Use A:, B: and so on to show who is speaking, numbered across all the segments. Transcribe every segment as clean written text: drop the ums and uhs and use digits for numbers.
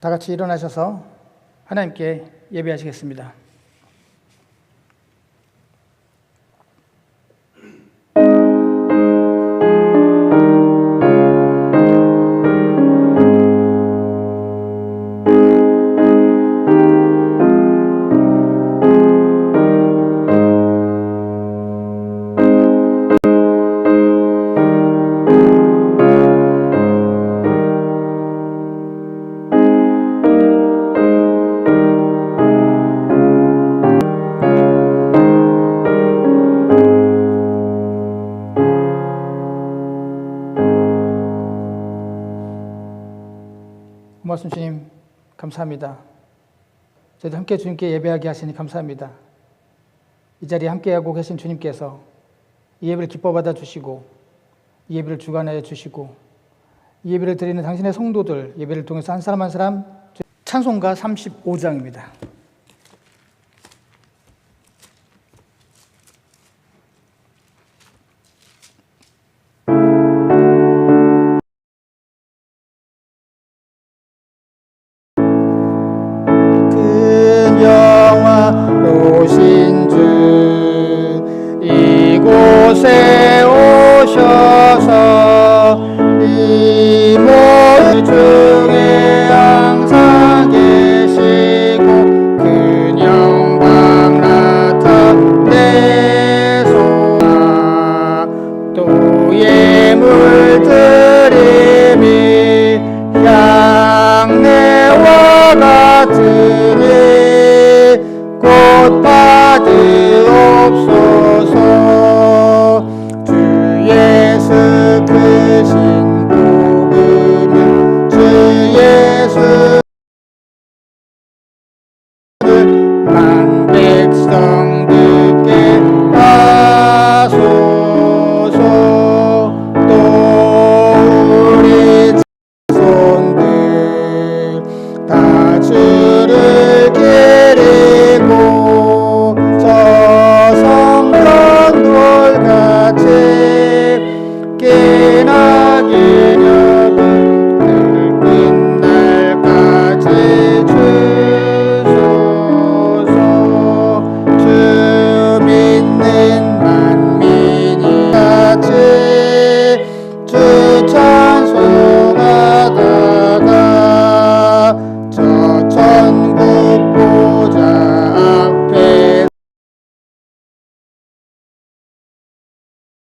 A: 다 같이 일어나셔서 하나님께 예배하시겠습니다. 고맙습니다. 주님 감사합니다. 저희도 함께 주님께 예배하게 하시니 감사합니다. 이 자리에 함께하고 계신 주님께서 이 예배를 기뻐 받아주시고 이 예배를 주관하여 주시고 이 예배를 드리는 당신의 성도들 예배를 통해서 한 사람 한 사람 찬송가 35장입니다. 이곳에 오셔서 이 모든 중에 항상 계시고 큰 영광 나타내소서. 또 예물 드림이 향내와 같으니 곧 받으옵소서. 주 예수 크신 복음을 주 예수 만 백성 듣게 하소서. 또 우리 자손들 다 주를 기리고 성전 돌같이 깨나게 늙은 날까지 주소서. 주 믿는 만민이 같이 주 찬송하다가 저 천국 보좌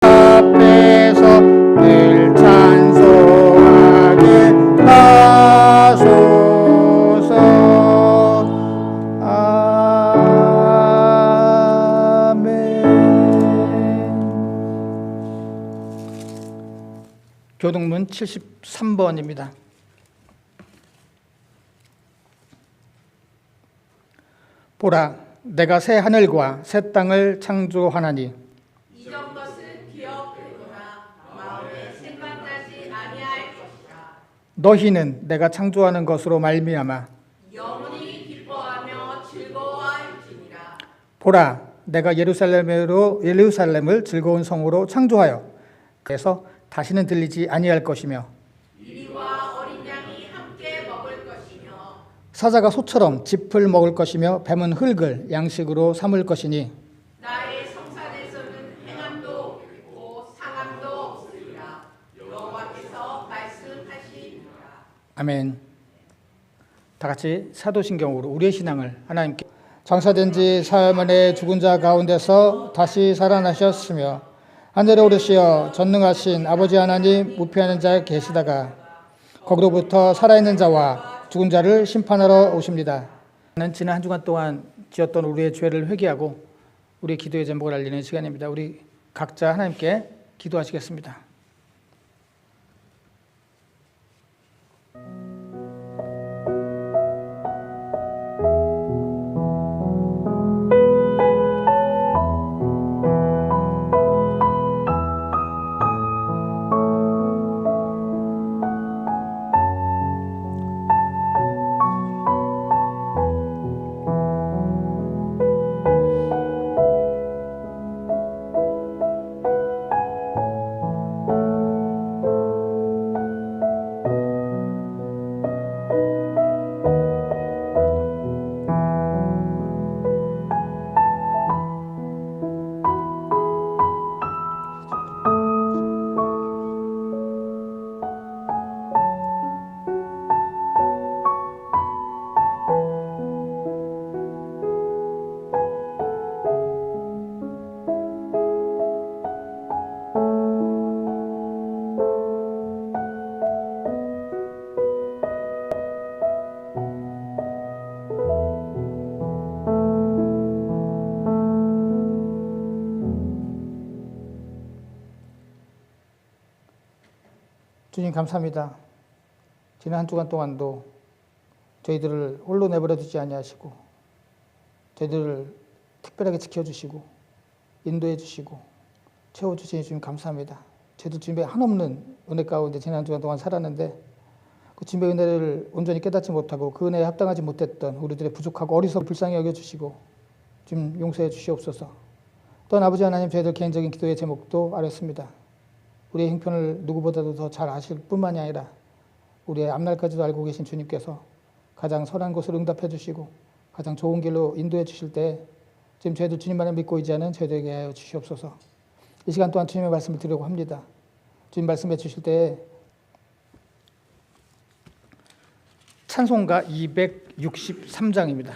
A: 앞에서 늘 찬송하게 하소서. 아멘. 교동문 73번입니다. 보라, 내가 새 하늘과 새 땅을 창조하나니
B: 이전 것은 기억되거나 마음에 생각나지 아니할 것이라.
A: 너희는 내가 창조하는 것으로 말미암아
B: 영원히 기뻐하며 즐거워할지니라.
A: 보라, 내가 예루살렘을 즐거운 성으로 창조하여 그래서 다시는 들리지 아니할 것이며
B: 이리와 어린 양이 함께 먹을 것이며
A: 사자가 소처럼 짚을 먹을 것이며 뱀은 흙을 양식으로 삼을 것이니
B: 나의 성산에서는 행함도 없고 상함도 없으리라. 여호와께서 말씀하시니라.
A: 아멘. 다 같이 사도신경으로 우리의 신앙을 하나님께 장사된 지 사흘 만에 죽은 자 가운데서 다시 살아나셨으며 하늘에 오르시어 전능하신 아버지 하나님 무피하는 자에 계시다가 거기로부터 살아있는 자와 죽은 자를 심판하러 오십니다. 지난 한 주간 동안 지었던 우리의 죄를 회개하고 우리의 기도의 제목을 알리는 시간입니다. 우리 각자 하나님께 기도하시겠습니다. 주님 감사합니다. 지난 한 주간 동안도 저희들을 홀로 내버려 두지 아니하시고 저희들을 특별하게 지켜주시고 인도해 주시고 채워주시니 주님 감사합니다. 저희도 주님의 한없는 은혜 가운데 지난 한 주간 동안 살았는데 그 주님의 은혜를 온전히 깨닫지 못하고 그 은혜에 합당하지 못했던 우리들의 부족하고 어리석고 불쌍히 여겨주시고 주님 용서해 주시옵소서. 또한 아버지 하나님, 저희들 개인적인 기도의 제목도 아뢰습니다. 우리의 형편을 누구보다도 더 잘 아실 뿐만이 아니라 우리의 앞날까지도 알고 계신 주님께서 가장 선한 것을 응답해 주시고 가장 좋은 길로 인도해 주실 때 지금 저희들 주님만을 믿고 의지하는 저희들에게 하여 주시옵소서. 이 시간 또한 주님의 말씀을 드리려고 합니다. 주님 말씀해 주실 때 찬송가 263장입니다.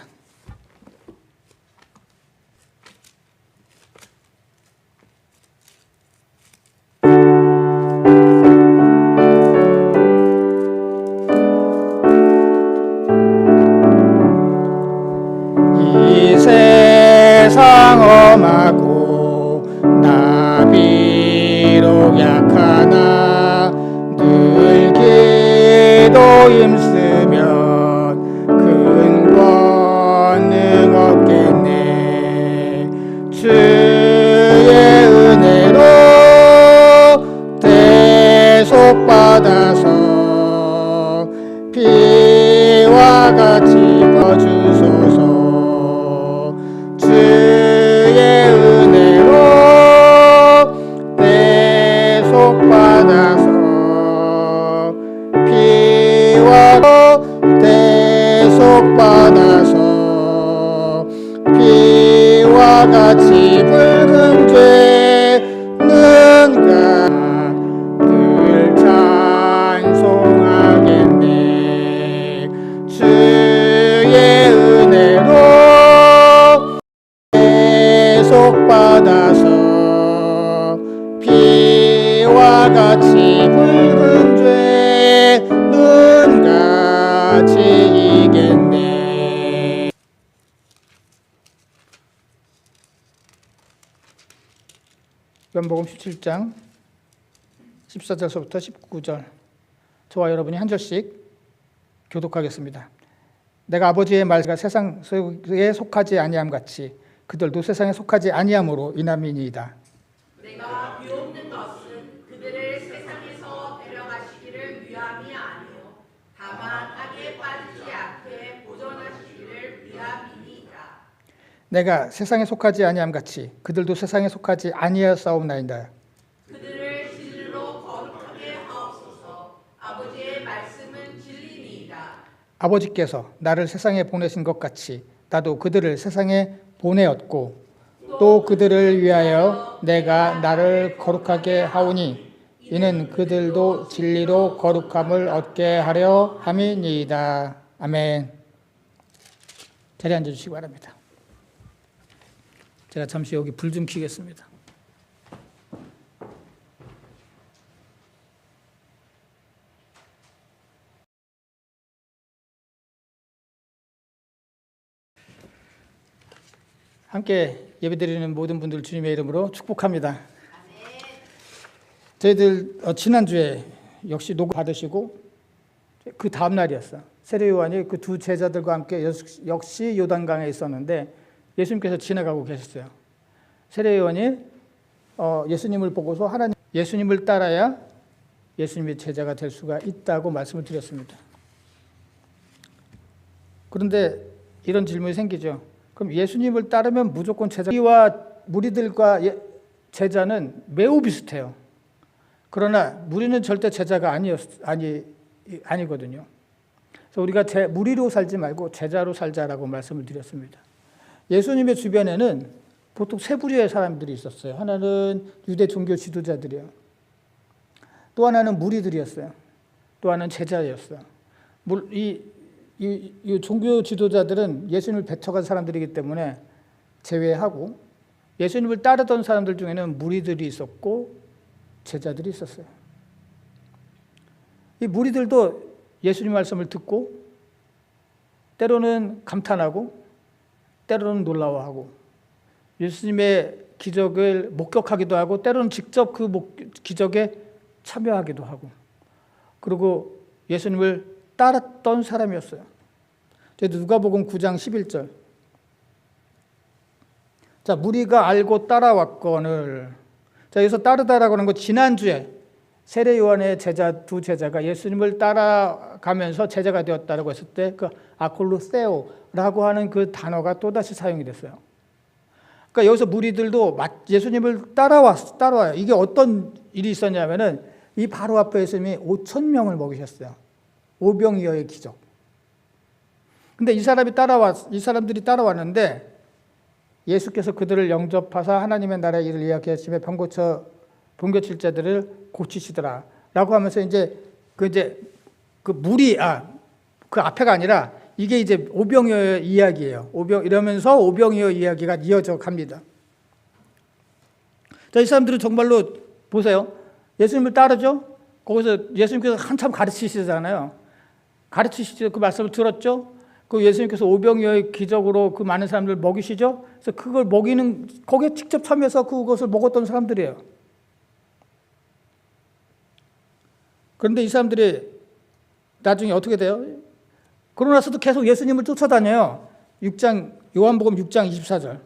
A: 이 세상 험하고 나 비록 약하나 늘 기도 힘쓰면 큰 권능 얻겠네. 주의 은혜로 대속받아서 피와 같이 거주소서. 주의 은혜로 대속받아서 대속받아서 피와 같이 붉은 죄는 늘 찬송하겠네. 주의 은혜로 대속받아서 피와 같이 붉은 죄는 같이 이겠네. 요한복음 17장 14절서부터 19절, 저와 여러분이 한 절씩 교독하겠습니다. 내가 아버지의 말씀과 세상에 속하지 아니함 같이 그들도 세상에 속하지 아니함으로 인함이니이다.
B: 내가 비옵는 것은 그들을 세상에서 데려가시기를 위함이 아니요 다만 악에 빠지지 않게 보존하시기를 위함이니이다.
A: 내가 세상에 속하지 아니함 같이 그들도 세상에 속하지 아니하사옵나이다.
B: 그들을 진리로 거룩하게 하옵소서. 아버지의 말씀은 진리니이다.
A: 아버지께서 나를 세상에 보내신 것 같이 나도 그들을 세상에 보내었고 또 그들을 위하여 내가 나를 거룩하게 하오니 이는 그들도 진리로 거룩함을 얻게 하려 함이니이다. 아멘. 자리에 앉아주시기 바랍니다. 제가 잠시 여기 불 좀 켜겠습니다. 함께 예배드리는 모든 분들 주님의 이름으로 축복합니다. 저희들 지난주에 역시 녹음 받으시고 그 다음 날이었어. 세례 요한이 그 두 제자들과 함께 역시 요단강에 있었는데 예수님께서 지나가고 계셨어요. 세례 요한이 예수님을 보고서 하나님, 예수님을 따라야 예수님의 제자가 될 수가 있다고 말씀을 드렸습니다. 그런데 이런 질문이 생기죠. 그럼 예수님을 따르면 무조건 제자와 무리들과 제자는 매우 비슷해요. 그러나 무리는 절대 제자가 아니거든요. 그래서 우리가 무리로 살지 말고 제자로 살자라고 말씀을 드렸습니다. 예수님의 주변에는 보통 세 부류의 사람들이 있었어요. 하나는 유대 종교 지도자들이요. 또 하나는 무리들이었어요. 또 하나는 제자였어요. 이 종교 지도자들은 예수님을 배척한 사람들이기 때문에 제외하고 예수님을 따르던 사람들 중에는 무리들이 있었고 제자들이 있었어요. 이 무리들도 예수님 말씀을 듣고 때로는 감탄하고 때로는 놀라워하고 예수님의 기적을 목격하기도 하고 때로는 직접 그 기적에 참여하기도 하고 그리고 예수님을 따랐던 사람이었어요. 누가복음 9장 11절. 자, 무리가 알고 따라왔거늘. 자, 여기서 따르다라고 하는 거 지난주에 세례 요한의 두 제자가 예수님을 따라가면서 제자가 되었다라고 했을 때 그 아콜루세오라고 하는 그 단어가 또다시 사용이 됐어요. 그러니까 여기서 무리들도 예수님을 따라와요. 이게 어떤 일이 있었냐면은 이 바로 앞에 예수님이 5,000명을 먹이셨어요. 오병이어의 기적. 근데 이 사람들이 따라왔는데 예수께서 그들을 영접하사 하나님의 나라의 일을 이야기하시며 병 고칠 자들을 고치시더라. 라고 하면서 그 앞에가 아니라 이게 이제 오병이어 이야기예요. 이러면서 오병이어 이야기가 이어져 갑니다. 자, 이 사람들은 정말로 보세요. 예수님을 따르죠? 거기서 예수님께서 한참 가르치시잖아요. 그 말씀을 들었죠? 그 예수님께서 오병이어의 기적으로 그 많은 사람들을 먹이시죠? 그래서 그걸 거기에 직접 참여해서 그것을 먹었던 사람들이에요. 그런데 이 사람들이 나중에 어떻게 돼요? 그러고 나서도 계속 예수님을 쫓아다녀요. 요한복음 6장 24절.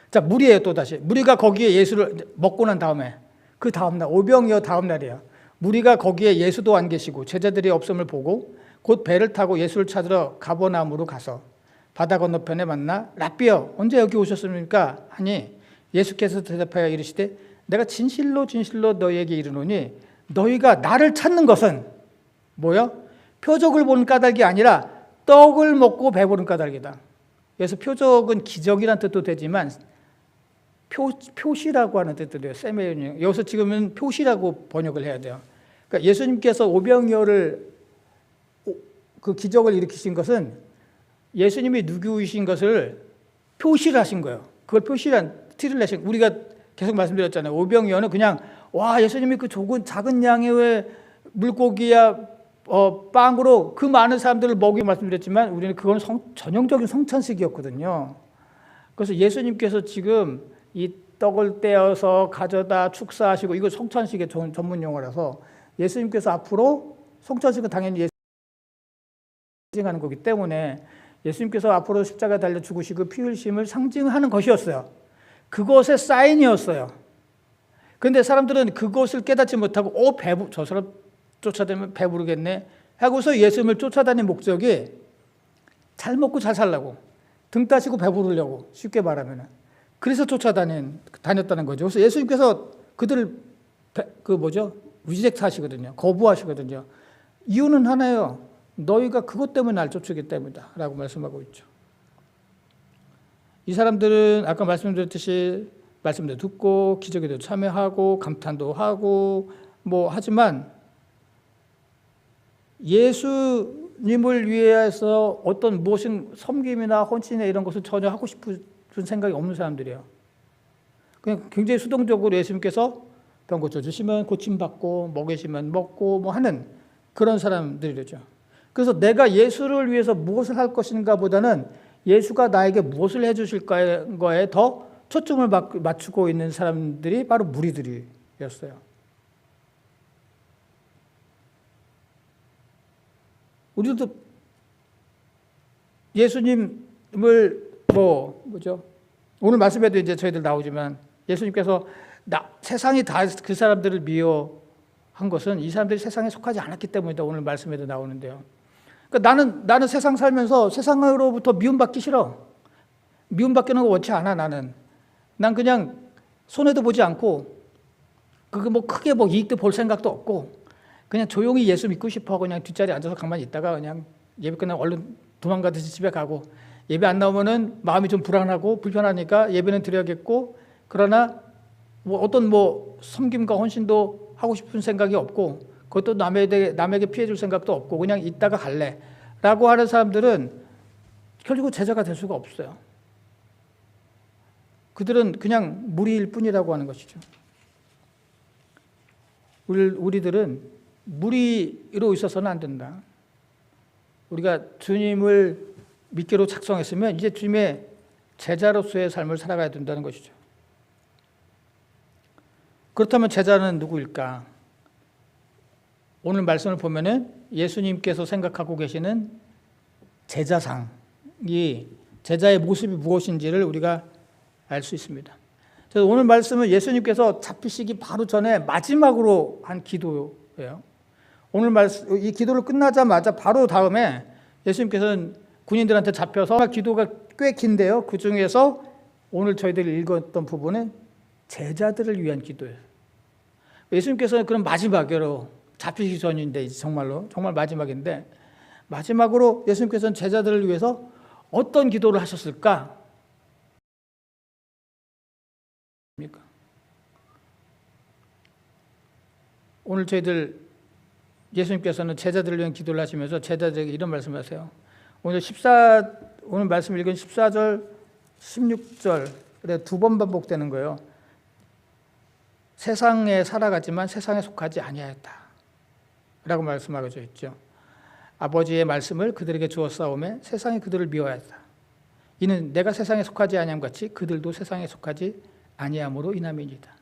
A: 자, 무리예요, 또다시. 무리가 거기에 예수를 먹고 난 다음에, 그 다음날, 오병이어 다음날이에요. 무리가 거기에 예수도 안 계시고 제자들이 없음을 보고 곧 배를 타고 예수를 찾으러 가버나움으로 가서 바다 건너편에 만나 랍비여 언제 여기 오셨습니까? 하니 예수께서 대답하여 이르시되 내가 진실로 진실로 너희에게 이르노니 너희가 나를 찾는 것은 뭐요? 표적을 보는 까닭이 아니라 떡을 먹고 배부른 까닭이다. 그래서 표적은 기적이란 뜻도 되지만 표시라고 하는 뜻도 돼요. 세메윤이. 여기서 지금은 표시라고 번역을 해야 돼요. 그러니까 예수님께서 오병이어를 그 기적을 일으키신 것은 예수님이 누구이신 것을 표시를 하신 거예요. 그걸 표시란 티를 내신. 우리가 계속 말씀드렸잖아요. 오병이어는 그냥 예수님이 그 작은 양의 물고기야 빵으로 그 많은 사람들을 먹이고 말씀드렸지만 우리는 그건 전형적인 성찬식이었거든요. 그래서 예수님께서 지금 이 떡을 떼어서 가져다 축사하시고 이거 성찬식의 전문 용어라서 예수님께서 앞으로 성찬식은 당연히 상징하는 거기 때문에 예수님께서 앞으로 십자가에 달려 죽으시고 피 흘리심을 상징하는 것이었어요. 그것의 사인이었어요. 그런데 사람들은 그것을 깨닫지 못하고 저 사람 쫓아다니면 배부르겠네 하고서 예수님을 쫓아다닌 목적이 잘 먹고 잘 살라고 등 따시고 배부르려고 쉽게 말하면 그래서 다녔다는 거죠. 그래서 예수님께서 그들을 위색하시거든요. 거부하시거든요. 이유는 하나예요. 너희가 그것 때문에 날 쫓기 때문이다 라고 말씀하고 있죠. 이 사람들은 아까 말씀드렸듯이 말씀도 듣고 기적에도 참여하고 감탄도 하고 하지만 예수님을 위해서 어떤 무엇인 섬김이나 헌신이나 이런 것을 전혀 하고 싶은 생각이 없는 사람들이에요. 그냥 굉장히 수동적으로 예수님께서 병 고쳐주시면 고침받고 먹이시면 먹고 하는 그런 사람들이죠. 그래서 내가 예수를 위해서 무엇을 할 것인가 보다는 예수가 나에게 무엇을 해주실까에 더 초점을 맞추고 있는 사람들이 바로 무리들이었어요. 우리도 예수님을 오늘 말씀에도 이제 저희들 나오지만 예수님께서 세상이 다 그 사람들을 미워한 것은 이 사람들이 세상에 속하지 않았기 때문이다. 오늘 말씀에도 나오는데요. 그러니까 나는 세상 살면서 세상으로부터 미움받기 싫어. 미움받기는 거 원치 않아. 난 그냥 손해도 보지 않고 크게 이익도 볼 생각도 없고 그냥 조용히 예수 믿고 싶어. 그냥 뒷자리에 앉아서 가만히 있다가 그냥 예배 끝나면 얼른 도망가듯이 집에 가고 예배 안 나오면은 마음이 좀 불안하고 불편하니까 예배는 드려야겠고 그러나 어떤 섬김과 헌신도 하고 싶은 생각이 없고 그것도 남에게 피해 줄 생각도 없고 그냥 있다가 갈래 라고 하는 사람들은 결국 제자가 될 수가 없어요. 그들은 그냥 무리일 뿐이라고 하는 것이죠. 우리들은 무리로 있어서는 안 된다. 우리가 주님을 믿기로 작성했으면 이제 주님의 제자로서의 삶을 살아가야 된다는 것이죠. 그렇다면 제자는 누구일까? 오늘 말씀을 보면은 예수님께서 생각하고 계시는 제자상이 제자의 모습이 무엇인지를 우리가 알 수 있습니다. 그래서 오늘 말씀은 예수님께서 잡히시기 바로 전에 마지막으로 한 기도예요. 오늘 말씀 이 기도를 끝나자마자 바로 다음에 예수님께서는 군인들한테 잡혀서 기도가 꽤 긴데요. 그 중에서 오늘 저희들이 읽었던 부분은 제자들을 위한 기도예요. 예수님께서는 그런 마지막으로 잡히기 전인데 정말 마지막인데 마지막으로 예수님께서는 제자들을 위해서 어떤 기도를 하셨을까? 오늘 저희들 예수님께서는 제자들을 위한 기도를 하시면서 제자들에게 이런 말씀을 하세요. 오늘 말씀 읽은 14절, 16절에 두 번 반복되는 거예요. 세상에 살아가지만 세상에 속하지 아니하였다 라고 말씀하고 있죠. 아버지의 말씀을 그들에게 주었사오매 세상이 그들을 미워하였다. 이는 내가 세상에 속하지 아니함 같이 그들도 세상에 속하지 아니함으로 인함이니이다.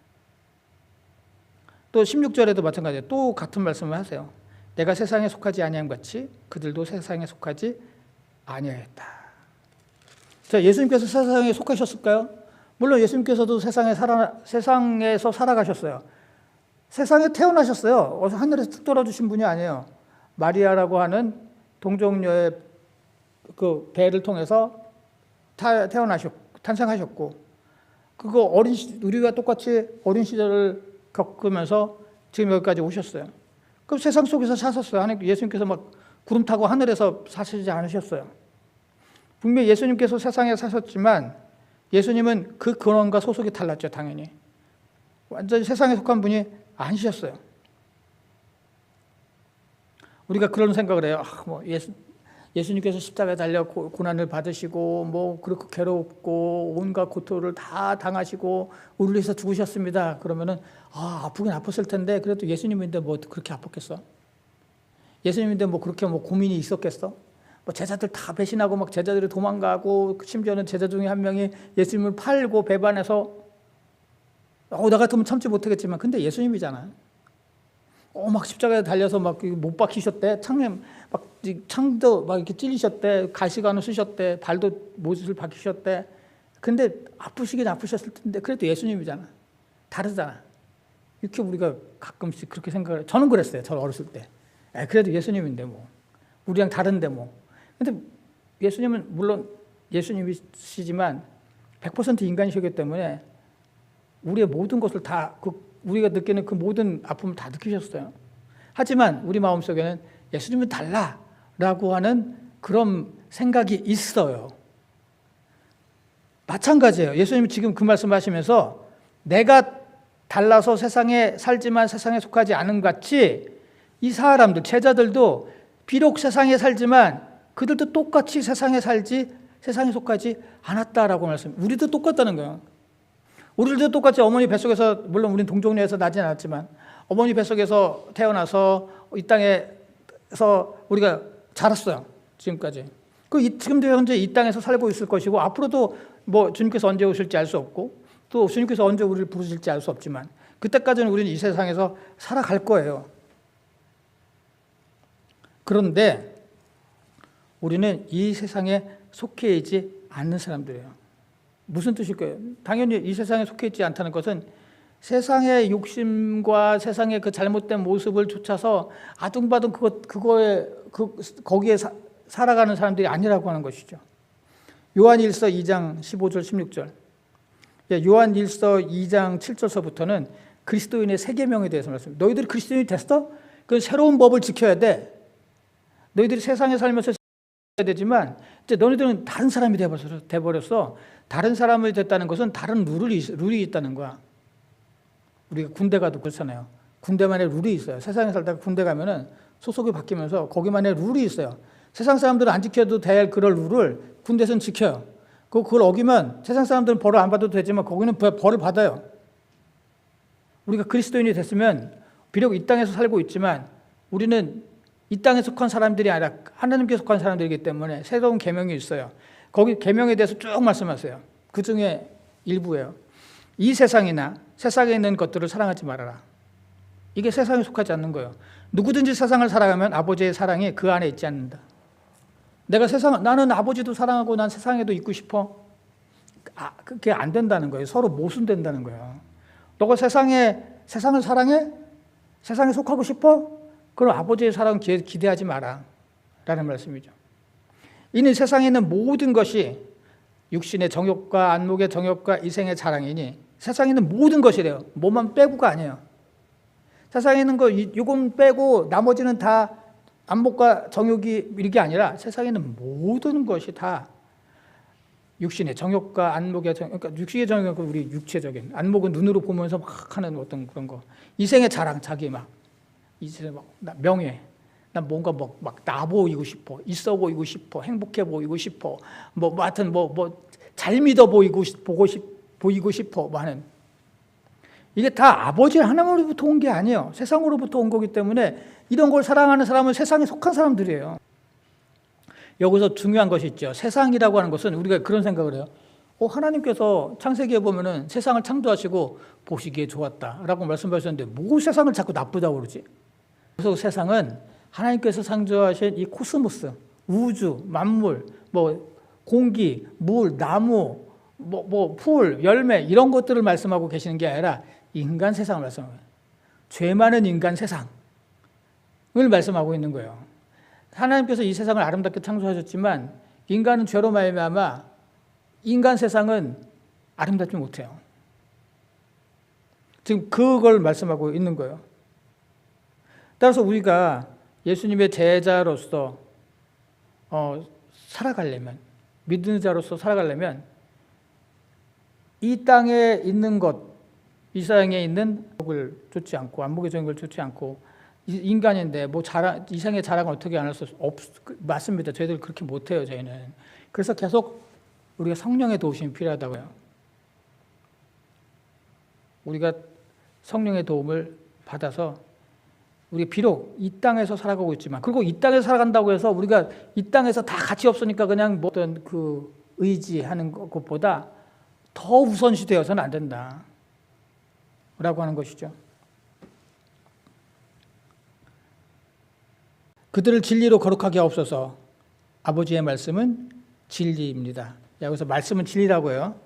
A: 또 16절에도 마찬가지예요. 또 같은 말씀을 하세요. 내가 세상에 속하지 아니함 같이 그들도 세상에 속하지 아니하였다. 자, 예수님께서 세상에 속하셨을까요? 물론 예수님께서도 세상에서 살아가셨어요. 세상에 태어나셨어요. 하늘에서 뚝 떨어지신 분이 아니에요. 마리아라고 하는 동정녀의 그 배를 통해서 탄생하셨고, 그거 우리가 똑같이 어린 시절을 겪으면서 지금 여기까지 오셨어요. 그럼 세상 속에서 사셨어요. 예수님께서 막 구름 타고 하늘에서 사시지 않으셨어요. 분명히 예수님께서 세상에 사셨지만 예수님은 그 근원과 소속이 달랐죠, 당연히. 완전히 세상에 속한 분이 아니셨어요. 우리가 그런 생각을 해요. 예수님께서 십자가에 달려 고난을 받으시고 뭐 그렇게 괴롭고 온갖 고통을 다 당하시고 우리를 위해서 죽으셨습니다. 그러면은 아프긴 아팠을 텐데 그래도 예수님인데 뭐 그렇게 아팠겠어? 예수님인데 뭐 그렇게 뭐 고민이 있었겠어? 뭐 제자들 다 배신하고 막 제자들이 도망가고 심지어는 제자 중에 한 명이 예수님을 팔고 배반해서 나 같으면 참지 못하겠지만 근데 예수님이잖아. 막 십자가에 달려서 막 못 박히셨대. 창도 막 이렇게 찔리셨대. 가시관을 쓰셨대. 발도 못을 박히셨대. 근데 아프시긴 아프셨을 텐데 그래도 예수님이잖아. 다르잖아. 이렇게 우리가 가끔씩 그렇게 생각을 해요. 저는 그랬어요. 저 어렸을 때. 그래도 예수님인데 뭐. 우리랑 다른데 뭐. 근데 예수님은 물론 예수님이시지만 100% 인간이시기 때문에 우리의 모든 것을 다 우리가 느끼는 그 모든 아픔을 다 느끼셨어요. 하지만 우리 마음속에는 예수님은 달라라고 하는 그런 생각이 있어요. 마찬가지예요. 예수님이 지금 그 말씀하시면서 내가 달라서 세상에 살지만 세상에 속하지 않은 같이 이 사람들, 제자들도 비록 세상에 살지만 그들도 똑같이 세상에 속하지 않았다라고 말씀. 우리도 똑같다는 거예요. 우리들도 똑같이 어머니 뱃속에서, 물론 우리는 동정녀에서 나지 않았지만 어머니 뱃속에서 태어나서 이 땅에서 우리가 자랐어요. 지금까지. 지금도 현재 이 땅에서 살고 있을 것이고 앞으로도 뭐 주님께서 언제 오실지 알 수 없고 또 주님께서 언제 우리를 부르실지 알 수 없지만 그때까지는 우리는 이 세상에서 살아갈 거예요. 그런데 우리는 이 세상에 속해 있지 않는 사람들이에요. 무슨 뜻일까요? 당연히 이 세상에 속해 있지 않다는 것은 세상의 욕심과 세상의 그 잘못된 모습을 쫓아서 아둥바둥 거기에 살아가는 사람들이 아니라고 하는 것이죠. 요한일서 2장 15절 16절. 요한일서 2장 7절서부터는 그리스도인의 세 계명에 대해서 말씀합니다. 너희들이 그리스도인이 됐어? 그 새로운 법을 지켜야 돼. 너희들이 세상에 살면서 해야 되지만 이제 너희들은 다른 사람이 돼버렸어. 다른 사람이 됐다는 것은 다른 룰이 있다는 거야. 우리가 군대 가도 그렇잖아요. 군대만의 룰이 있어요. 세상에 살다가 군대 가면은 소속이 바뀌면서 거기만의 룰이 있어요. 세상 사람들은 안 지켜도 될 그런 룰을 군대에서는 지켜요. 그걸 어기면 세상 사람들은 벌을 안 받아도 되지만 거기는 벌을 받아요. 우리가 그리스도인이 됐으면 비록 이 땅에서 살고 있지만 우리는 이 땅에 속한 사람들이 아니라 하나님께 속한 사람들이기 때문에 새로운 계명이 있어요. 거기 계명에 대해서 쭉 말씀하세요. 그 중에 일부예요. 이 세상이나 세상에 있는 것들을 사랑하지 말아라. 이게 세상에 속하지 않는 거예요. 누구든지 세상을 사랑하면 아버지의 사랑이 그 안에 있지 않는다. 나는 아버지도 사랑하고 난 세상에도 있고 싶어. 그게 안 된다는 거예요. 서로 모순된다는 거예요. 너가 세상을 사랑해? 세상에 속하고 싶어? 그럼 아버지의 사랑 기대하지 마라. 라는 말씀이죠. 이는 세상에 있는 모든 것이 육신의 정욕과 안목의 정욕과 이생의 자랑이니 세상에 있는 모든 것이래요. 뭐만 빼고가 아니에요. 세상에 있는 거 요건 빼고 나머지는 다 안목과 정욕이 이게 아니라 세상에 있는 모든 것이 다 육신의 정욕과 안목의 정욕, 그러니까 육신의 정욕은 우리 육체적인, 안목은 눈으로 보면서 막 하는 어떤 그런 거. 이생의 자랑, 자기 막 이제 막 명예, 난 뭔가 막 나 보이고 싶어, 있어 보이고 싶어, 행복해 보이고 싶어, 하여튼 잘 믿어 보이고 싶어, 하는. 이게 다 아버지 하나님으로부터 온 게 아니에요. 세상으로부터 온 거기 때문에 이런 걸 사랑하는 사람은 세상에 속한 사람들이에요. 여기서 중요한 것이 있죠. 세상이라고 하는 것은 우리가 그런 생각을 해요. 하나님께서 창세기에 보면은 세상을 창조하시고 보시기에 좋았다라고 말씀하셨는데 뭐 세상을 자꾸 나쁘다고 그러지? 그래서 세상은 하나님께서 창조하신 이 코스모스, 우주, 만물, 공기, 물, 나무, 풀, 열매 이런 것들을 말씀하고 계시는 게 아니라 인간 세상을 말씀하고 있어요. 죄 많은 인간 세상을 말씀하고 있는 거예요. 하나님께서 이 세상을 아름답게 창조하셨지만 인간은 죄로 말미암아 인간 세상은 아름답지 못해요. 지금 그걸 말씀하고 있는 거예요. 따라서 우리가 예수님의 제자로서 살아가려면, 믿는 자로서 살아가려면 이 땅에 있는 것, 이 세상에 있는 을 쫓지 않고 안목의 정욕을 쫓지 않고 인간인데 이생의 자랑을 어떻게 안 할 수 맞습니다. 저희들 그렇게 못해요. 저희는. 그래서 계속 우리가 성령의 도우심이 필요하다고요. 우리가 성령의 도움을 받아서 우리 비록 이 땅에서 살아가고 있지만, 그리고 이 땅에서 살아간다고 해서 우리가 이 땅에서 다 가치 없으니까 그냥 어떤 그 의지하는 것보다 더 우선시 되어서는 안 된다. 라고 하는 것이죠. 그들을 진리로 거룩하게 하옵소서. 아버지의 말씀은 진리입니다. 여기서 말씀은 진리라고 해요.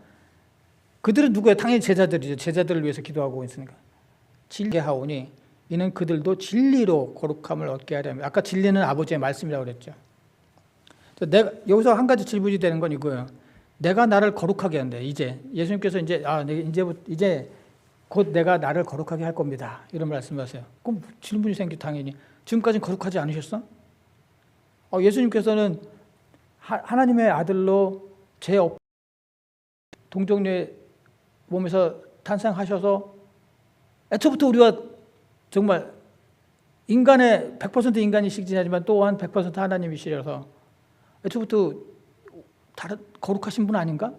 A: 그들은 누구예요? 당연히 제자들이죠. 제자들을 위해서 기도하고 있으니까. 진리게 하오니 이는 그들도 진리로 거룩함을 얻게 하려면, 아까 진리는 아버지의 말씀이라고 그랬죠. 여기서 한 가지 질문이 되는 건 이거예요. 내가 나를 거룩하게 한대. 이제 예수님께서 이제 곧 내가 나를 거룩하게 할 겁니다. 이런 말씀하세요. 그럼 질문이 당연히 지금까지는 거룩하지 않으셨어? 예수님께서는 하나님의 아들로 동정녀의 몸에서 탄생하셔서 애초부터 우리와 정말 100% 인간이시긴 하지만 또한 100% 하나님이시라서 애초부터 거룩하신 분 아닌가?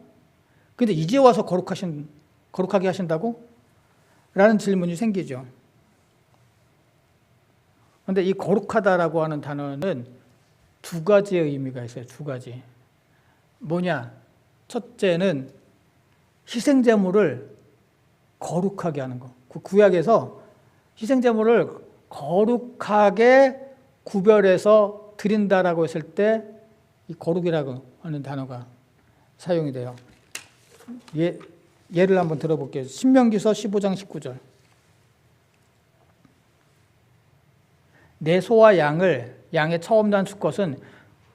A: 근데 이제 와서 거룩하게 하신다고? 라는 질문이 생기죠. 그런데 이 거룩하다라고 하는 단어는 두 가지의 의미가 있어요. 두 가지. 뭐냐? 첫째는 희생제물을 거룩하게 하는 거. 그 구약에서 희생제물을 거룩하게 구별해서 드린다라고 했을 때 이 거룩이라고 하는 단어가 사용이 돼요. 예를 한번 들어볼게요. 신명기서 15장 19절. 내 소와 양의 처음 난 수컷은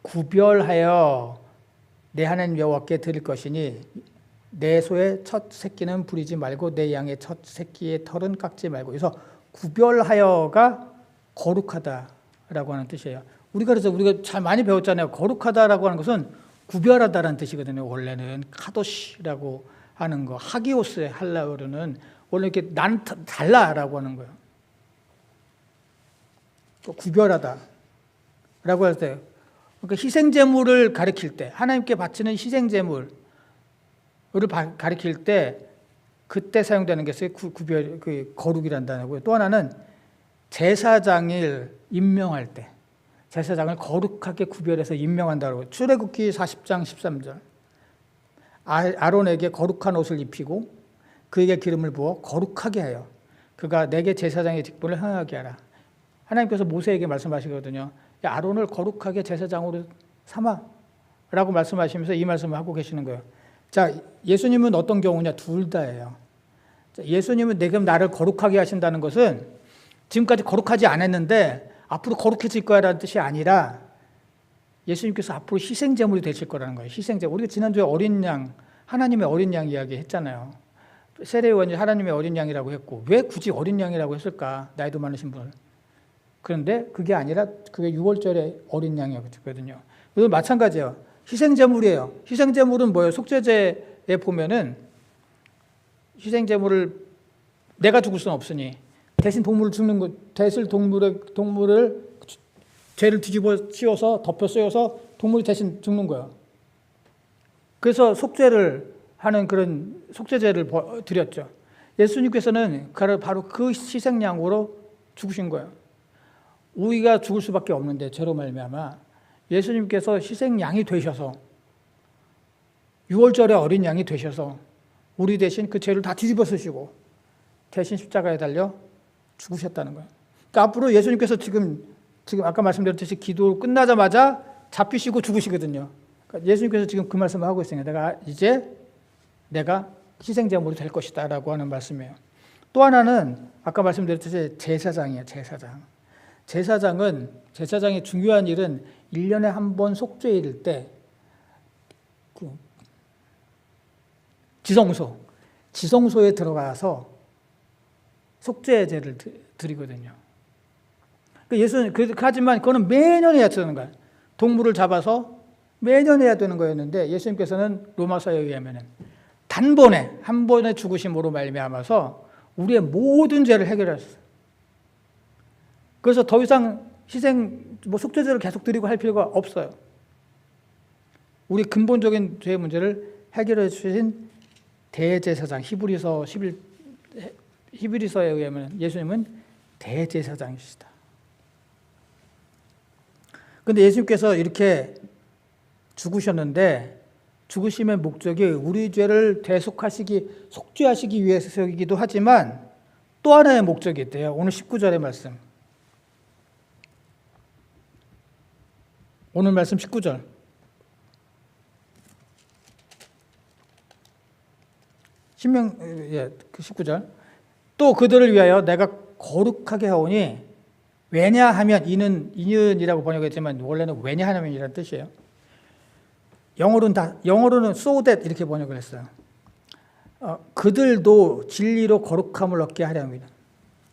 A: 구별하여 내 하나님 여호와께 드릴 것이니 내 소의 첫 새끼는 부리지 말고 내 양의 첫 새끼의 털은 깎지 말고. 그래서 구별하여가 거룩하다라고 하는 뜻이에요. 우리가 잘 많이 배웠잖아요. 거룩하다라고 하는 것은 구별하다라는 뜻이거든요. 원래는 카도시라고 하는 거, 하기오스의 할라어로는 원래 이렇게 난 달라라고 하는 거예요. 구별하다라고 할 때, 그러니까 희생제물을 가리킬 때, 하나님께 바치는 희생제물을 가리킬 때 그때 사용되는 게 거룩이라는 단어고요. 또 하나는 제사장을 임명할 때, 제사장을 거룩하게 구별해서 임명한다고. 출애굽기 40장 13절. 아론에게 거룩한 옷을 입히고 그에게 기름을 부어 거룩하게 하여 그가 내게 제사장의 직분을 행하게 하라. 하나님께서 모세에게 말씀하시거든요. 야, 아론을 거룩하게 제사장으로 삼아 라고 말씀하시면서 이 말씀을 하고 계시는 거예요. 자, 예수님은 어떤 경우냐? 둘 다예요. 자, 예수님은 내가 나를 거룩하게 하신다는 것은 지금까지 거룩하지 않았는데 앞으로 거룩해질 거라는 뜻이 아니라 예수님께서 앞으로 희생제물이 되실 거라는 거예요. 희생제물. 우리가 지난주에 어린 양, 하나님의 어린 양 이야기 했잖아요. 세례요한이 하나님의 어린 양이라고 했고 왜 굳이 어린 양이라고 했을까? 나이도 많으신 분을. 그런데 그게 아니라 그게 6월절에 어린 양이었거든요. 그래서 마찬가지예요. 희생제물이에요. 희생제물은 뭐예요? 속죄제에 보면은 희생제물을 내가 죽을 수는 없으니 대신 동물을 죽는 거, 대신 동물을 죄를 뒤집어 씌워서 덮여 씌워서 동물이 대신 죽는 거예요. 그래서 속죄를 하는 그런 속죄제를 드렸죠. 예수님께서는 바로 그 희생양으로 죽으신 거예요. 우리가 죽을 수밖에 없는데 죄로 말미암아 예수님께서 희생양이 되셔서 6월절에 어린 양이 되셔서 우리 대신 그 죄를 다 뒤집어 쓰시고 대신 십자가에 달려 죽으셨다는 거예요. 그러니까 앞으로 예수님께서 지금 아까 말씀드렸듯이 기도 끝나자마자 잡히시고 죽으시거든요. 그러니까 예수님께서 지금 그 말씀을 하고 있어요. 내가 희생제물이 될 것이다 라고 하는 말씀이에요. 또 하나는 아까 말씀드렸듯이 제사장이에요. 제사장의 중요한 일은 1년에 한 번 속죄일 때 지성소에 들어가서 속죄제를 드리거든요. 예수는 하지만 그거는 매년 해야 되는 거예요. 동물을 잡아서 매년 해야 되는 거였는데 예수님께서는 로마서에 의하면 한 번의 죽으심으로 말미암아서 우리의 모든 죄를 해결하셨어요. 그래서 더 이상 속죄제를 계속 드리고 할 필요가 없어요. 우리 근본적인 죄의 문제를 해결해 주신 대제사장, 히브리서에 의하면 예수님은 대제사장이시다. 그런데 예수님께서 이렇게 죽으셨는데 죽으심의 목적이 우리 죄를 속죄하시기 위해서이기도 하지만 또 하나의 목적이 있대요. 오늘 19절의 말씀. 오늘 말씀 19절. 신명 19절. 또 그들을 위하여 내가 거룩하게 하오니 왜냐하면 이는이라고 번역했지만 원래는 왜냐하면이라는 뜻이에요. 영어로는 so that 이렇게 번역을 했어요. 그들도 진리로 거룩함을 얻게 하려 합니다.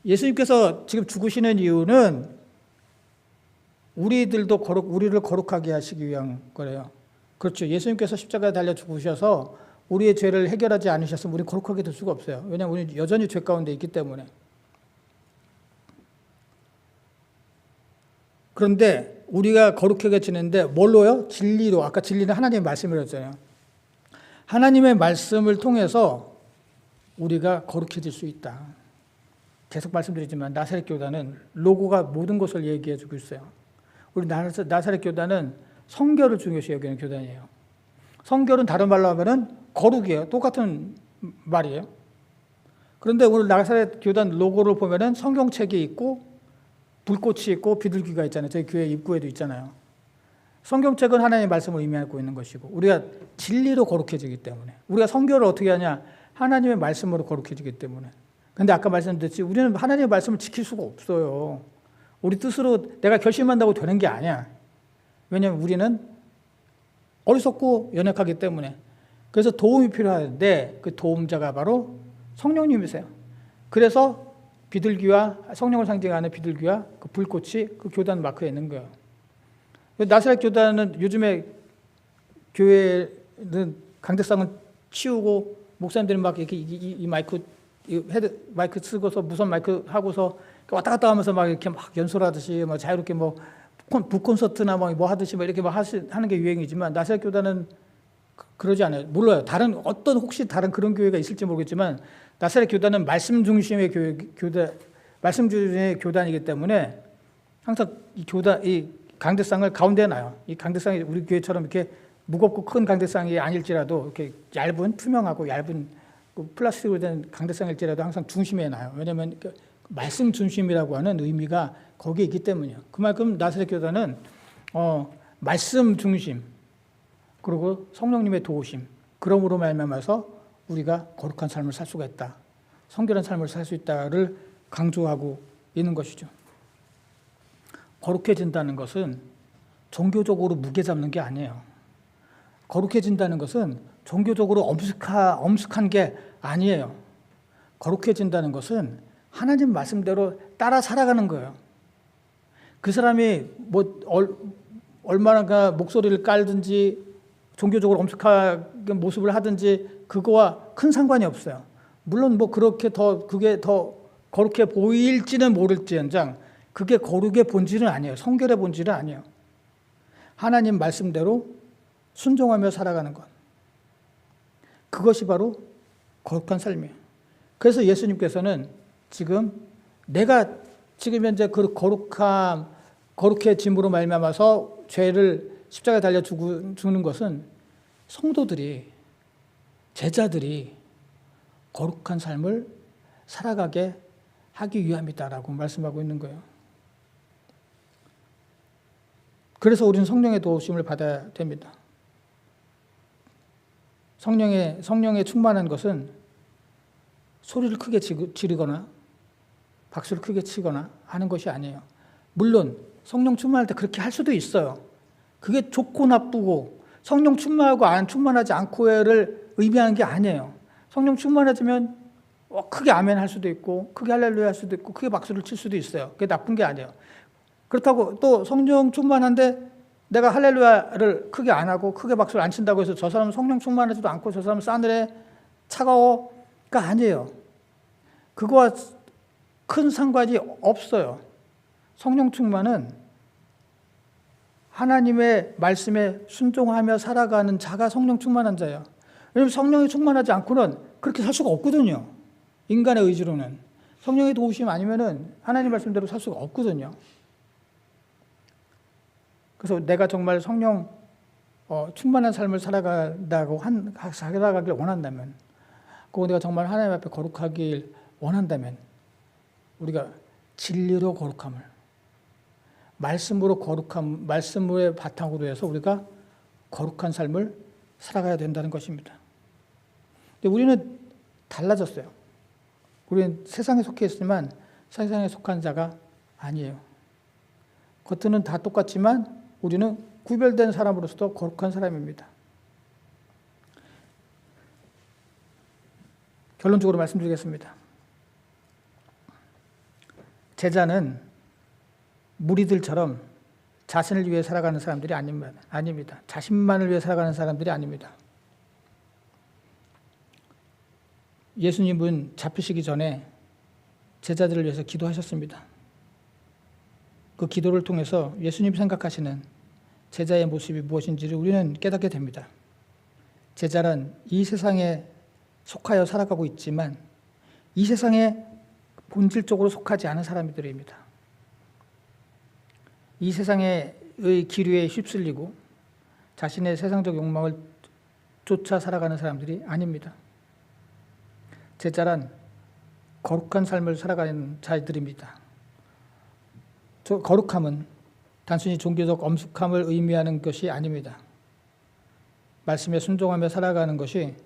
A: 예수님께서 지금 죽으시는 이유는 우리를 거룩하게 하시기 위한 거래요. 그렇죠. 예수님께서 십자가에 달려 죽으셔서 우리의 죄를 해결하지 않으셨으면 우리는 거룩하게 될 수가 없어요. 왜냐하면 우리는 여전히 죄 가운데 있기 때문에. 그런데 우리가 거룩하게 지내는데 뭘로요? 진리로. 아까 진리는 하나님의 말씀이었잖아요. 하나님의 말씀을 통해서 우리가 거룩해질 수 있다. 계속 말씀드리지만 나사렛 교단은 로고가 모든 것을 얘기해 주고 있어요. 우리 나사렛 교단은 성결을 중요시 여기는 교단이에요. 성결은 다른 말로 하면은 거룩이에요. 똑같은 말이에요. 그런데 오늘 나사렛 교단 로고를 보면은 성경책이 있고 불꽃이 있고 비둘기가 있잖아요. 저희 교회 입구에도 있잖아요. 성경책은 하나님의 말씀을 의미하고 있는 것이고 우리가 진리로 거룩해지기 때문에 우리가 성결을 어떻게 하냐? 하나님의 말씀으로 거룩해지기 때문에. 그런데 아까 말씀드렸지 우리는 하나님의 말씀을 지킬 수가 없어요. 우리 뜻으로 내가 결심한다고 되는 게 아니야. 왜냐하면 우리는 어리석고 연약하기 때문에. 그래서 도움이 필요한데 그 도움자가 바로 성령님이세요. 그래서 비둘기와 성령을 상징하는 비둘기와 그 불꽃이 그 교단 마크에 있는 거예요. 나사렛 교단은 요즘에 교회는 강대상을 치우고 목사님들이 막 이렇게 이 마이크 쓰고서 무선 마이크 하고서 왔다 갔다 하면서 막 이렇게 막 연설하듯이 뭐 자유롭게 뭐 북콘서트나 뭐 하듯이 뭐 이렇게 막 하는 게 유행이지만 나사렛 교단은 그러지 않아요. 몰라요. 혹시 다른 그런 교회가 있을지 모르겠지만 나사렛 교단은 말씀 중심의 말씀 중심의 교단이기 때문에 항상 이 강대상을 가운데에 놔요. 이 강대상이 우리 교회처럼 이렇게 무겁고 큰 강대상이 아닐지라도 이렇게 투명하고 얇은 플라스틱으로 된 강대상일지라도 항상 중심에 놔요. 왜냐하면 말씀 중심이라고 하는 의미가 거기에 있기 때문이에요. 그만큼 나사렛 교단은 말씀 중심 그리고 성령님의 도우심 그러므로 말미암아서 우리가 거룩한 삶을 살 수가 있다. 성결한 삶을 살 수 있다를 강조하고 있는 것이죠. 거룩해진다는 것은 종교적으로 무게 잡는 게 아니에요. 거룩해진다는 것은 종교적으로 엄숙한 게 아니에요. 거룩해진다는 것은 하나님 말씀대로 따라 살아가는 거예요. 그 사람이 얼마나 목소리를 깔든지 종교적으로 엄숙하게 모습을 하든지 그거와 큰 상관이 없어요. 물론 그게 더 거룩해 보일지는 모를지언정 그게 거룩의 본질은 아니에요. 성결의 본질은 아니에요. 하나님 말씀대로 순종하며 살아가는 것. 그것이 바로 거룩한 삶이에요. 그래서 예수님께서는 내가 지금 현재 그 거룩해짐으로 말미암아서 죄를 십자가에 달려 죽는 것은 성도들이, 제자들이 거룩한 삶을 살아가게 하기 위함이다라고 말씀하고 있는 거예요. 그래서 우리는 성령의 도우심을 받아야 됩니다. 성령에 충만한 것은 소리를 크게 지르거나 박수를 크게 치거나 하는 것이 아니에요. 물론 성령 충만할 때 그렇게 할 수도 있어요. 그게 좋고 나쁘고 성령 충만하고 안 충만하지 않고를 의미하는 게 아니에요. 성령 충만해지면 크게 아멘 할 수도 있고 크게 할렐루야 할 수도 있고 크게 박수를 칠 수도 있어요. 그게 나쁜 게 아니에요. 그렇다고 또 성령 충만한데 내가 할렐루야를 크게 안 하고 크게 박수를 안 친다고 해서 저 사람은 성령 충만하지도 않고 저 사람은 싸늘해 차가워가 아니에요. 그거와 큰 상관이 없어요. 성령 충만은 하나님의 말씀에 순종하며 살아가는 자가 성령 충만한 자예요. 왜냐하면 성령이 충만하지 않고는 그렇게 살 수가 없거든요. 인간의 의지로는. 성령의 도우심 아니면은 하나님 말씀대로 살 수가 없거든요. 그래서 내가 정말 성령 충만한 삶을 살아가길 원한다면, 그리고 내가 정말 하나님 앞에 거룩하길 원한다면, 우리가 진리로 거룩함을, 말씀으로 거룩함, 말씀의 바탕으로 해서 우리가 거룩한 삶을 살아가야 된다는 것입니다. 근데 우리는 달라졌어요. 우리는 세상에 속해 있지만 세상에 속한 자가 아니에요. 겉은 다 똑같지만 우리는 구별된 사람으로서도 거룩한 사람입니다. 결론적으로 말씀드리겠습니다. 제자는 무리들처럼 자신을 위해 살아가는 사람들이 아닙니다. 자신만을 위해 살아가는 사람들이 아닙니다. 예수님은 잡히시기 전에 제자들을 위해서 기도하셨습니다. 그 기도를 통해서 예수님 생각하시는 제자의 모습이 무엇인지를 우리는 깨닫게 됩니다. 제자는 이 세상에 속하여 살아가고 있지만 이 세상에 본질적으로 속하지 않은 사람들입니다. 이 세상의 기류에 휩쓸리고 자신의 세상적 욕망을 쫓아 살아가는 사람들이 아닙니다. 제자란 거룩한 삶을 살아가는 자들입니다. 거룩함은 단순히 종교적 엄숙함을 의미하는 것이 아닙니다. 말씀에 순종하며 살아가는 것이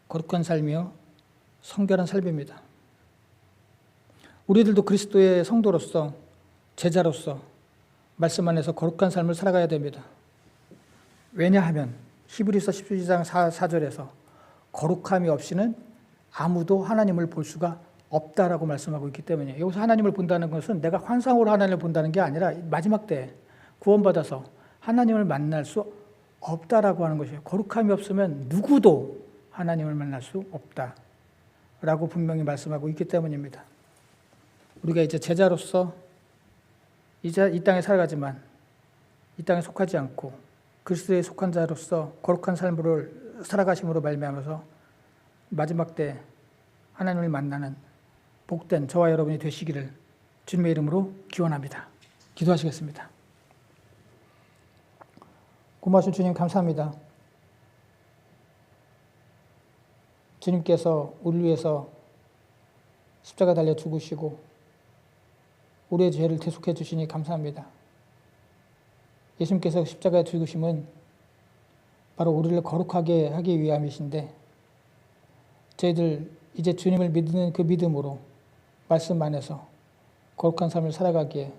A: 거룩한 삶이요 성결한 삶입니다. 우리들도 그리스도의 성도로서 제자로서 말씀 안에서 거룩한 삶을 살아가야 됩니다. 왜냐하면 히브리서 12장 4절에서 거룩함이 없이는 아무도 하나님을 볼 수가 없다라고 말씀하고 있기 때문에, 여기서 하나님을 본다는 것은 내가 환상으로 하나님을 본다는 게 아니라 마지막 때 구원받아서 하나님을 만날 수 없다라고 하는 것이에요. 거룩함이 없으면 누구도 하나님을 만날 수 없다라고 분명히 말씀하고 있기 때문입니다. 우리가 이제 제자로서 이제 이 땅에 살아가지만 이 땅에 속하지 않고 그리스도에 속한 자로서 거룩한 삶을 살아가심으로 말미암아서 마지막 때 하나님을 만나는 복된 저와 여러분이 되시기를 주님의 이름으로 기원합니다. 기도하시겠습니다. 고마우신 주님 감사합니다. 주님께서 우리를 위해서 십자가 달려 죽으시고 우리의 죄를 대속해 주시니 감사합니다. 예수님께서 십자가에 죽으심은 바로 우리를 거룩하게 하기 위함이신데 저희들 이제 주님을 믿는 그 믿음으로 말씀 안에서 거룩한 삶을 살아가기에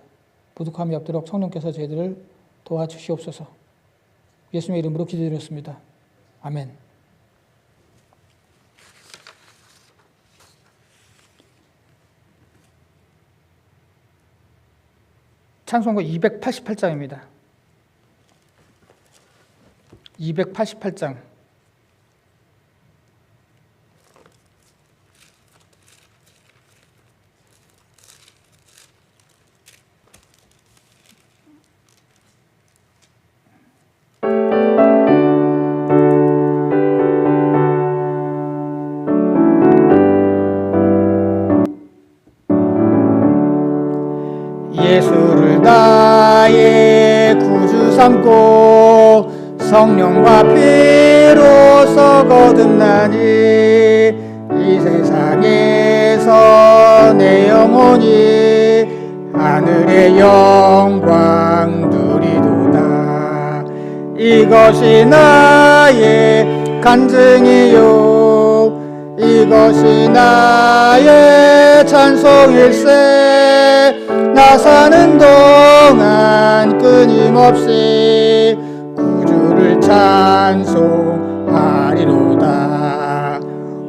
A: 부족함이 없도록 성령께서 저희들을 도와주시옵소서. 예수님의 이름으로 기도드렸습니다. 아멘. 찬송가 288장입니다. 288장. 예수를 나의 구주 삼고 성령과 피로서 거듭나니 이 세상에서 내 영혼이 하늘의 영광 누리도다. 이것이 나의 간증이요 이것이 나의 찬송일세. 나 사는 동안 끊임없이 구주를 찬송하리로다.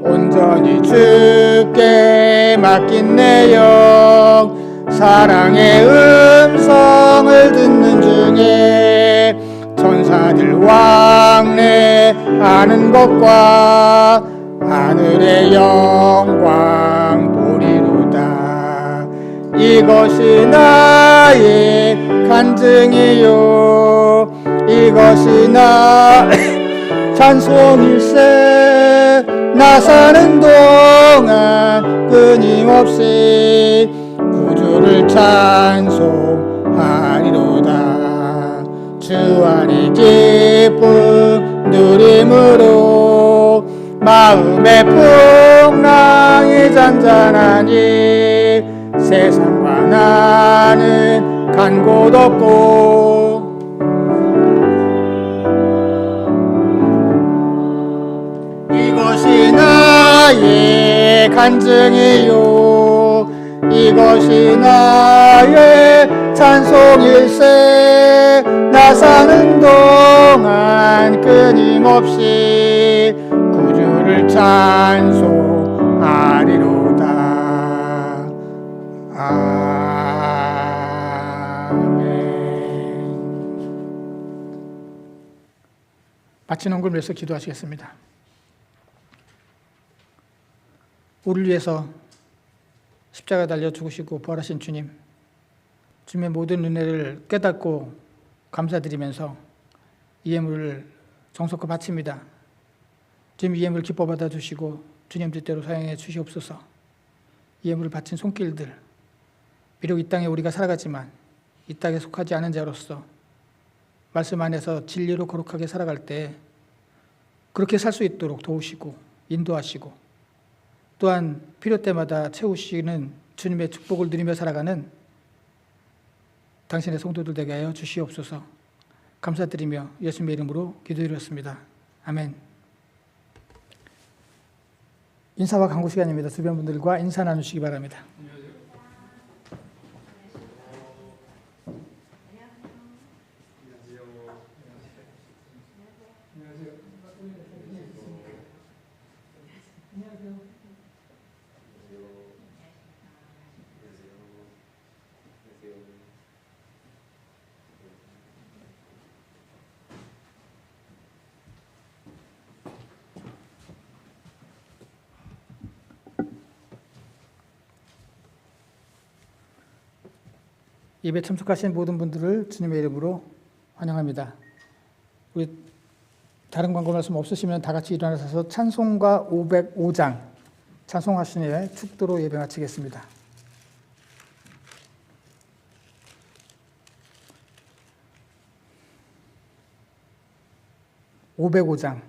A: 온전히 주께 맡긴 내 영 사랑의 음성을 듣는 중에 천사들 왕래하는 것과 하늘의 영광 보리로다. 이것이 나의 간증이요 이것이 나의 찬송일세. 나 사는 동안 끊임없이 구주를 찬송하리로다. 주 안의 기쁨 누림으로 마음의 풍랑이 잔잔하니 세상과 나는 간 곳 없고 이것이 나의 간증이요 이것이 나의 찬송일세. 나 사는 동안 끊임없이 구주를 찬송하리로다. 마친 헌금을 위해서 기도하시겠습니다. 우리를 위해서 십자가 달려 죽으시고 부활하신 주님, 주님의 모든 은혜를 깨닫고 감사드리면서 이 예물을 정성껏 바칩니다. 주님 이 예물을 기뻐 받아주시고 주님 뜻대로 사용해 주시옵소서. 이 예물을 바친 손길들, 비록 이 땅에 우리가 살아가지만 이 땅에 속하지 않은 자로서 말씀 안에서 진리로 거룩하게 살아갈 때 그렇게 살 수 있도록 도우시고 인도하시고 또한 필요 때마다 채우시는 주님의 축복을 누리며 살아가는 당신의 성도들 되게 하여 주시옵소서. 감사드리며 예수님의 이름으로 기도드렸습니다. 아멘. 인사와 강구 시간입니다. 주변 분들과 인사 나누시기 바랍니다. 예배 참석하신 모든 분들을 주님의 이름으로 환영합니다. 우리 다른 광고 말씀 없으시면 다 같이 일어나셔서 찬송가 505장 찬송하시니 축도로 예배 마치겠습니다. 505장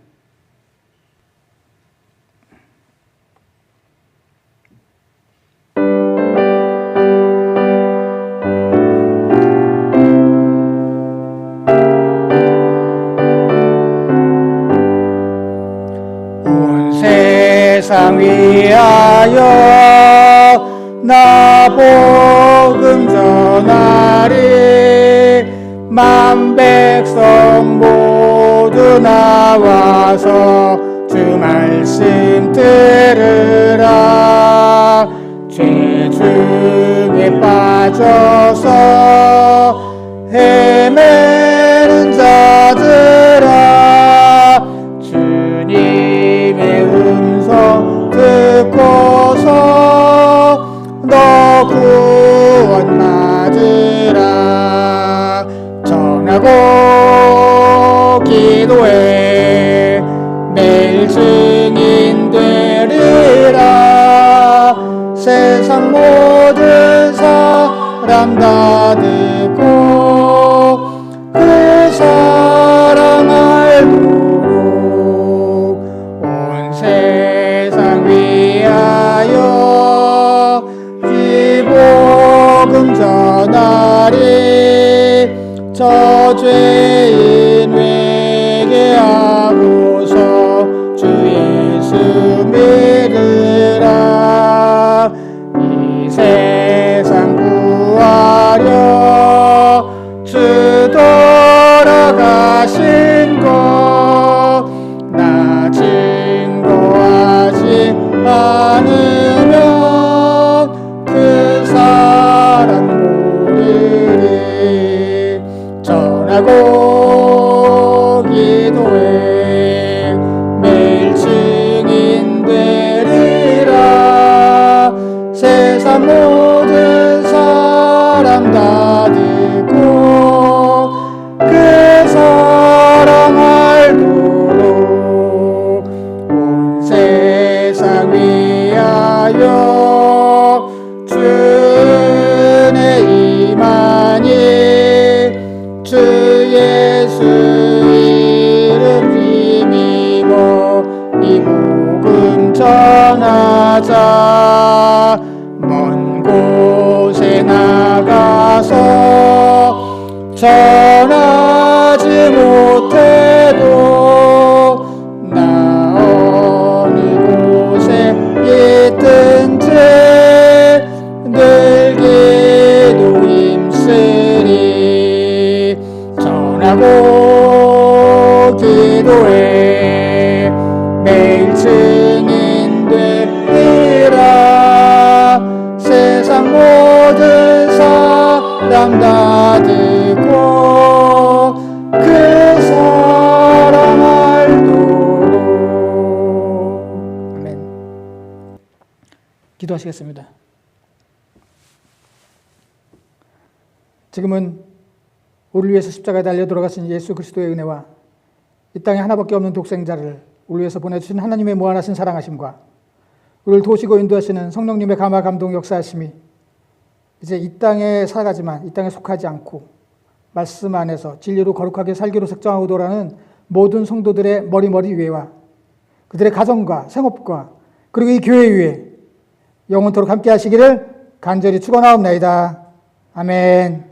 A: 세상 위하여 나 복음 전하리. 만 백성 모두 나와서 주 말씀 들으라. 죄 중에 빠져서 헤매는 자들아, 주님의 음성 듣고서 너 구원 맞으라. 전하고 기도해 매일 증인 되리라. 세상 모든 사람 다 듣고 그 사랑 알도록 온 세상 위하여 이 복음 전하리. 저 죄인 회개하고서 주 예수 믿으라. 이 세상 구하려 주 돌아가신 것 나 증거하지 않으면 그 사람 모르리. 전하고 기도해 매일 증인 되리라. 세상 모든 사람 다 듣고 그 사랑 알도록 온 세상 위하여 주의 임하니. 주 예수 이름 힘입어 이 복음 전하자. 먼 곳에 나가서 전하지 못해도 나 어느 곳에 있든지 늘 기도 힘쓰리. 전하고 기도해 매일 증인 되리라. 세상 모든 사람 다 듣고 그 사랑 알도록. 아멘. 기도하시겠습니다. 지금은 우리를 위해서 십자가에 달려 돌아가신 예수 그리스도의 은혜와 이 땅에 하나밖에 없는 독생자를 우리를 위해서 보내주신 하나님의 무한하신 사랑하심과 우리를 도우시고 인도하시는 성령님의 감화 감동 역사하심이 이제 이 땅에 살아가지만 이 땅에 속하지 않고 말씀 안에서 진리로 거룩하게 살기로 작정하고 돌아가는 모든 성도들의 머리 위에와 그들의 가정과 생업과 그리고 이 교회 위에 영원토록 함께 하시기를 간절히 축원하옵나이다. 아멘.